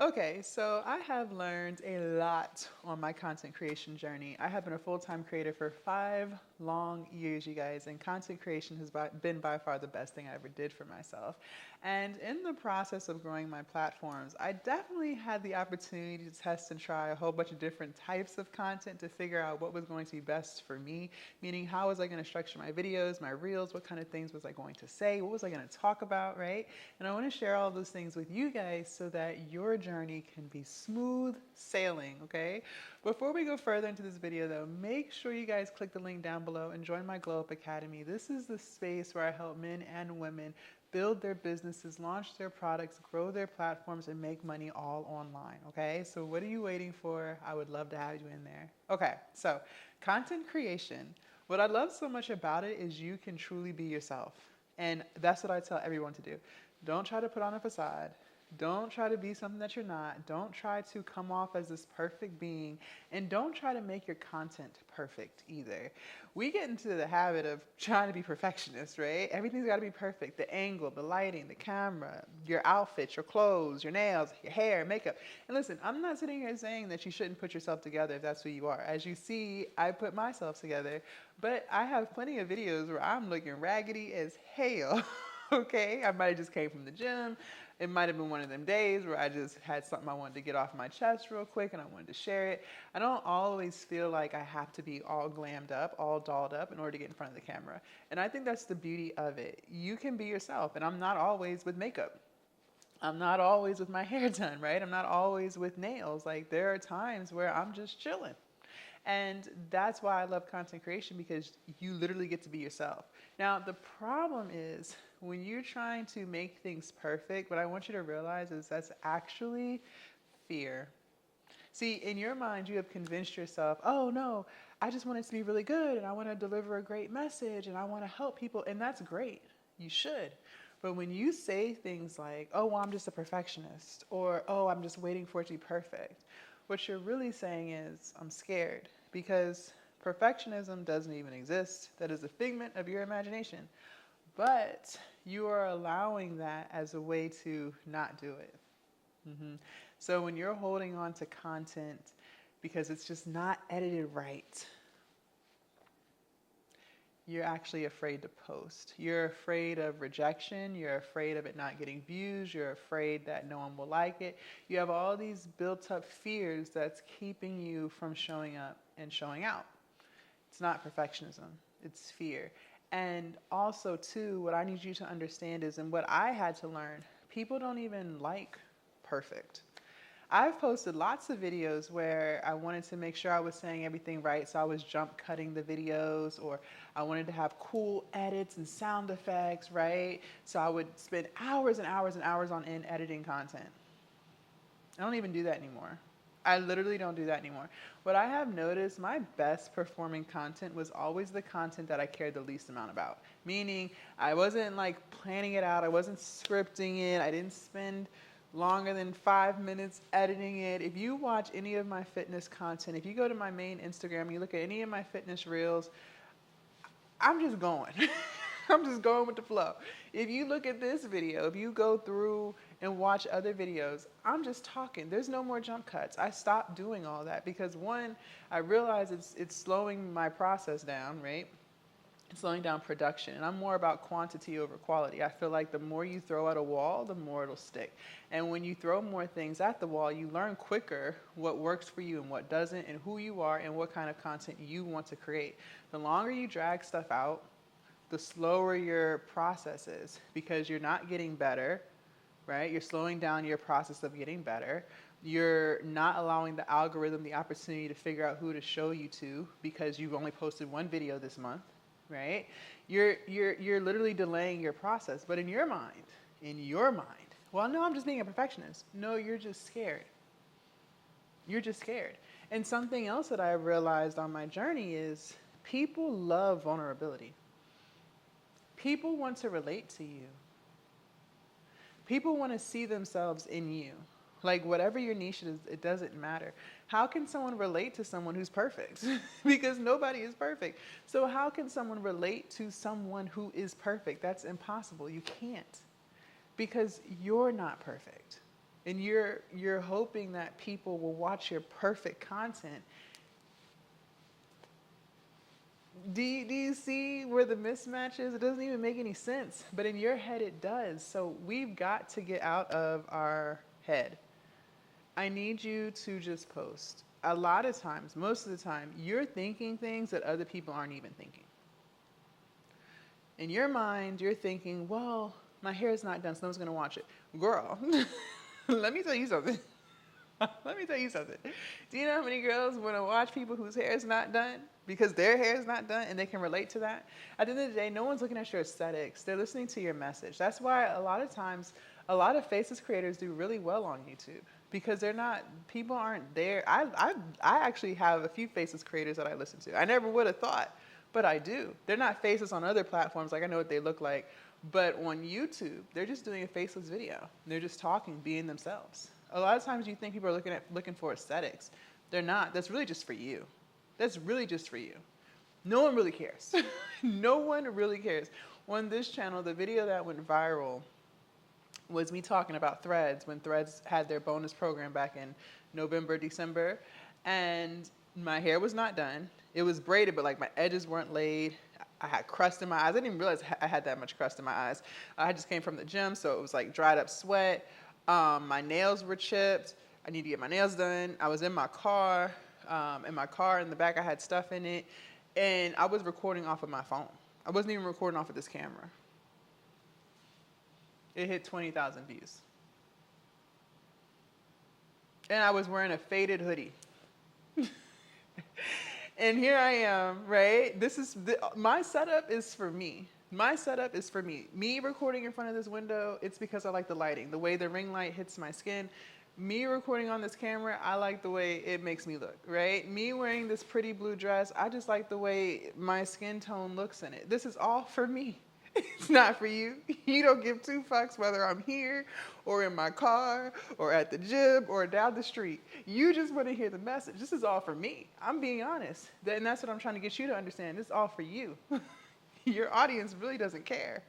Okay, so I have learned a lot on my content creation journey. I have been a full time creator for 5 long years, you guys, and content creation has been by far the best thing I ever did for myself. And in the process of growing my platforms, I definitely had the opportunity to test and try a whole bunch of different types of content to figure out what was going to be best for me, meaning how was I going to structure my videos, my reels, what kind of things was I going to say, what was I going to talk about, right? And I want to share all those things with you guys so that your journey can be smooth sailing, okay? Before we go further into this video though, make sure you guys click the link down below and join my Glow Up Academy. This is the space where I help men and women build their businesses, launch their products, grow their platforms, and make money all online, okay? So what are you waiting for? I would love to have you in there. Okay, so content creation. What I love so much about it is you can truly be yourself. And that's what I tell everyone to do. Don't try to put on a facade. Don't try to be something that you're not. Don't try to come off as this perfect being. And don't try to make your content perfect either. We get into the habit of trying to be perfectionists, right? Everything's got to be perfect. The angle, the lighting, the camera, your outfit, your clothes, your nails, your hair, makeup. And listen, I'm not sitting here saying that you shouldn't put yourself together if that's who you are. As you see, I put myself together. But I have plenty of videos where I'm looking raggedy as hell. Okay, I might have just came from the gym. It might have been one of them days where I just had something I wanted to get off my chest real quick and I wanted to share it. I don't always feel like I have to be all glammed up, all dolled up in order to get in front of the camera. And I think that's the beauty of it. You can be yourself, and I'm not always with makeup. I'm not always with my hair done, right? I'm not always with nails. Like, there are times where I'm just chilling. And that's why I love content creation, because you literally get to be yourself. Now, the problem is when you're trying to make things perfect, what I want you to realize is that's actually fear. See, in your mind, you have convinced yourself, oh no, I just want it to be really good and I want to deliver a great message and I want to help people. And that's great. You should. But when you say things like, oh, well, I'm just a perfectionist, or oh, I'm just waiting for it to be perfect, what you're really saying is, I'm scared, because perfectionism doesn't even exist. That is a figment of your imagination. But you are allowing that as a way to not do it. So when you're holding on to content because it's just not edited right, you're actually afraid to post. You're afraid of rejection. You're afraid of it not getting views. You're afraid that no one will like it. You have all these built up fears that's keeping you from showing up and showing out. It's not perfectionism, it's fear. And also, too, what I need you to understand is, and what I had to learn, people don't even like perfect. I've posted lots of videos where I wanted to make sure I was saying everything right, so I was jump cutting the videos, or I wanted to have cool edits and sound effects, right? So I would spend hours and hours and hours on end editing content. I don't even do that anymore. I literally don't do that anymore. What I have noticed, my best performing content was always the content that I cared the least amount about. Meaning, I wasn't like planning it out, I wasn't scripting it, I didn't spend longer than 5 minutes editing it. If you watch any of my fitness content, if you go to my main Instagram, you look at any of my fitness reels, I'm just going. I'm just going with the flow. If you look at this video, if you go through and watch other videos, I'm just talking. There's no more jump cuts. I stopped doing all that because, one, I realize it's slowing my process down, right? Slowing down production. And I'm more about quantity over quality. I feel like the more you throw at a wall, the more it'll stick. And when you throw more things at the wall, you learn quicker what works for you and what doesn't, and who you are and what kind of content you want to create. The longer you drag stuff out, the slower your process is, because you're not getting better, right? You're slowing down your process of getting better. You're not allowing the algorithm the opportunity to figure out who to show you to, because you've only posted one video this month, right? You're literally delaying your process. But in your mind, well, no, I'm just being a perfectionist. No, you're just scared. You're just scared. And something else that I realized on my journey is people love vulnerability. People want to relate to you. People want to see themselves in you. Like, whatever your niche is, it doesn't matter. How can someone relate to someone who's perfect? Because nobody is perfect. So how can someone relate to someone who is perfect? That's impossible. You can't. Because you're not perfect. And you're hoping that people will watch your perfect content. Do you see where the mismatch is? It doesn't even make any sense. But in your head, it does. So we've got to get out of our head. I need you to just post. A lot of times, most of the time, you're thinking things that other people aren't even thinking. In your mind, you're thinking, well, my hair is not done, so no one's going to watch it. Girl, let me tell you something. Let me tell you something. Do you know how many girls want to watch people whose hair is not done because their hair is not done and they can relate to that? At the end of the day, no one's looking at your aesthetics. They're listening to your message. That's why a lot of times, a lot of faceless creators do really well on YouTube because people aren't there. I actually have a few faceless creators that I listen to. I never would have thought, but I do. They're not faceless on other platforms. Like I know what they look like. But on YouTube, they're just doing a faceless video. They're just talking, being themselves. A lot of times you think people are looking for aesthetics. They're not. That's really just for you. That's really just for you. No one really cares. No one really cares. On this channel, the video that went viral was me talking about Threads when Threads had their bonus program back in November, December. And my hair was not done. It was braided, but like my edges weren't laid. I had crust in my eyes. I didn't even realize I had that much crust in my eyes. I just came from the gym, so it was like dried up sweat. My nails were chipped. I need to get my nails done. I was in my car. In the back I had stuff in it. And I was recording off of my phone. I wasn't even recording off of this camera. It hit 20,000 views. And I was wearing a faded hoodie. And here I am, right? My setup is for me. My setup is for me. Me recording in front of this window, it's because I like the lighting. The way the ring light hits my skin. Me recording on this camera, I like the way it makes me look, right? Me wearing this pretty blue dress, I just like the way my skin tone looks in it. This is all for me. It's not for you. You don't give two fucks whether I'm here or in my car or at the gym or down the street. You just want to hear the message. This is all for me. I'm being honest. And that's what I'm trying to get you to understand. This is all for you. Your audience really doesn't care.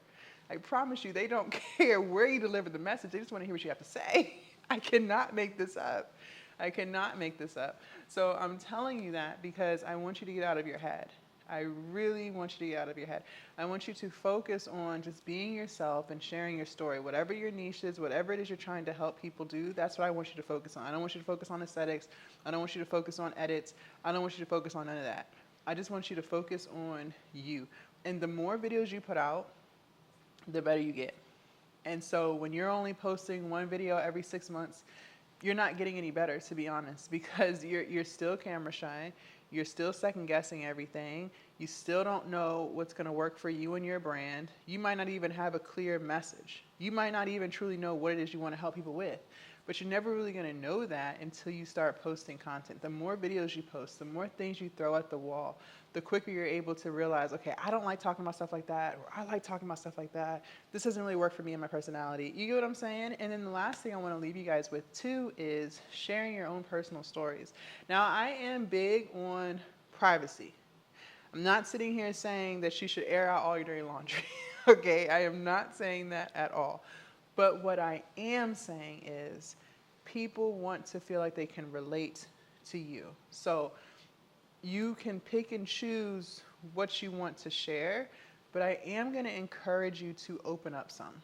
I promise you, they don't care where you deliver the message. They just want to hear what you have to say. I cannot make this up. I cannot make this up. So I'm telling you that because I want you to get out of your head. I really want you to get out of your head. I want you to focus on just being yourself and sharing your story. Whatever your niche is, whatever it is you're trying to help people do, that's what I want you to focus on. I don't want you to focus on aesthetics. I don't want you to focus on edits. I don't want you to focus on none of that. I just want you to focus on you. And the more videos you put out, the better you get. And so when you're only posting one video every 6 months, you're not getting any better, to be honest, because you're still camera shy. You're still second guessing everything. You still don't know what's going to work for you and your brand. You might not even have a clear message. You might not even truly know what it is you want to help people with. But you're never really going to know that until you start posting content. The more videos you post, the more things you throw at the wall, the quicker you're able to realize, okay, I don't like talking about stuff like that, or I like talking about stuff like that. This doesn't really work for me and my personality. You get what I'm saying? And then the last thing I want to leave you guys with too is sharing your own personal stories. Now, I am big on privacy. I'm not sitting here saying that you should air out all your dirty laundry. Okay, I am not saying that at all. But what I am saying is people want to feel like they can relate to you. So you can pick and choose what you want to share, but I am going to encourage you to open up some.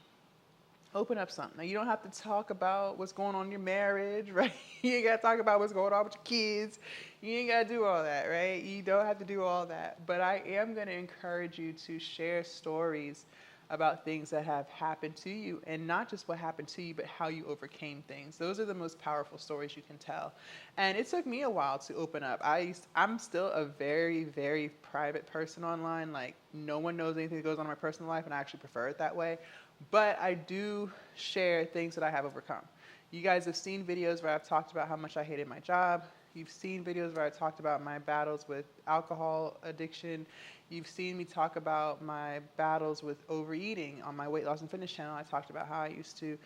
Open up some. Now, you don't have to talk about what's going on in your marriage, right? You ain't got to talk about what's going on with your kids. You ain't got to do all that, right? You don't have to do all that. But I am going to encourage you to share stories about things that have happened to you, and not just what happened to you, but how you overcame things. Those are the most powerful stories you can tell. And it took me a while to open up. I'm still a very, very private person online. Like, no one knows anything that goes on in my personal life, and I actually prefer it that way. But I do share things that I have overcome. You guys have seen videos where I've talked about how much I hated my job. You've seen videos where I talked about my battles with alcohol addiction. You've seen me talk about my battles with overeating on my weight loss and fitness channel. I talked about how I used to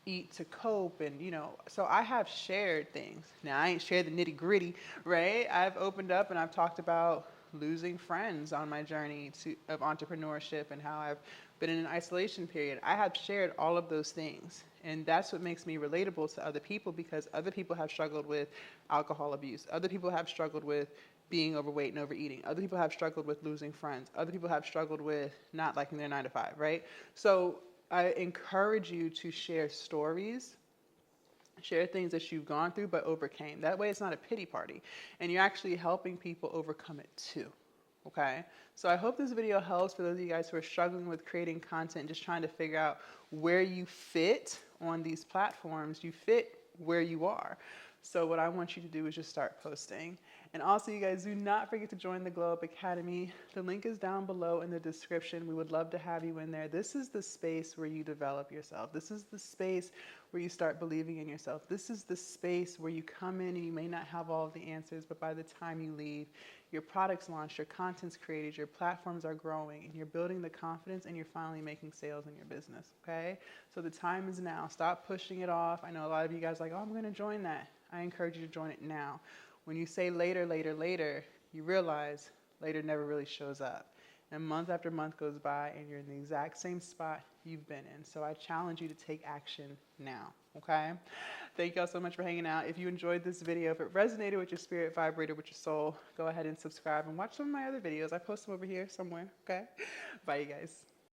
eat to cope, and so I have shared things. Now, I ain't shared the nitty gritty, right? I've opened up and I've talked about losing friends on my journey of entrepreneurship and how I've But in an isolation period, I have shared all of those things. And that's what makes me relatable to other people, because other people have struggled with alcohol abuse. Other people have struggled with being overweight and overeating. Other people have struggled with losing friends. Other people have struggled with not liking their 9 to 5, right? So I encourage you to share stories, share things that you've gone through but overcame. That way it's not a pity party, and you're actually helping people overcome it too. Okay? So I hope this video helps for those of you guys who are struggling with creating content, just trying to figure out where you fit on these platforms. You fit where you are. So what I want you to do is just start posting. And also, you guys, do not forget to join the Glow Up Academy. The link is down below in the description. We would love to have you in there. This is the space where you develop yourself. This is the space where you start believing in yourself. This is the space where you come in and you may not have all of the answers, but by the time you leave, your product's launched, your content's created, your platforms are growing, and you're building the confidence, and you're finally making sales in your business, okay? So the time is now. Stop pushing it off. I know a lot of you guys are like, oh, I'm going to join that. I encourage you to join it now. When you say later, later, later, you realize later never really shows up. And month after month goes by and you're in the exact same spot you've been in. So I challenge you to take action now, okay? Thank y'all so much for hanging out. If you enjoyed this video, if it resonated with your spirit, vibrated with your soul, go ahead and subscribe and watch some of my other videos. I post them over here somewhere, okay? Bye, you guys.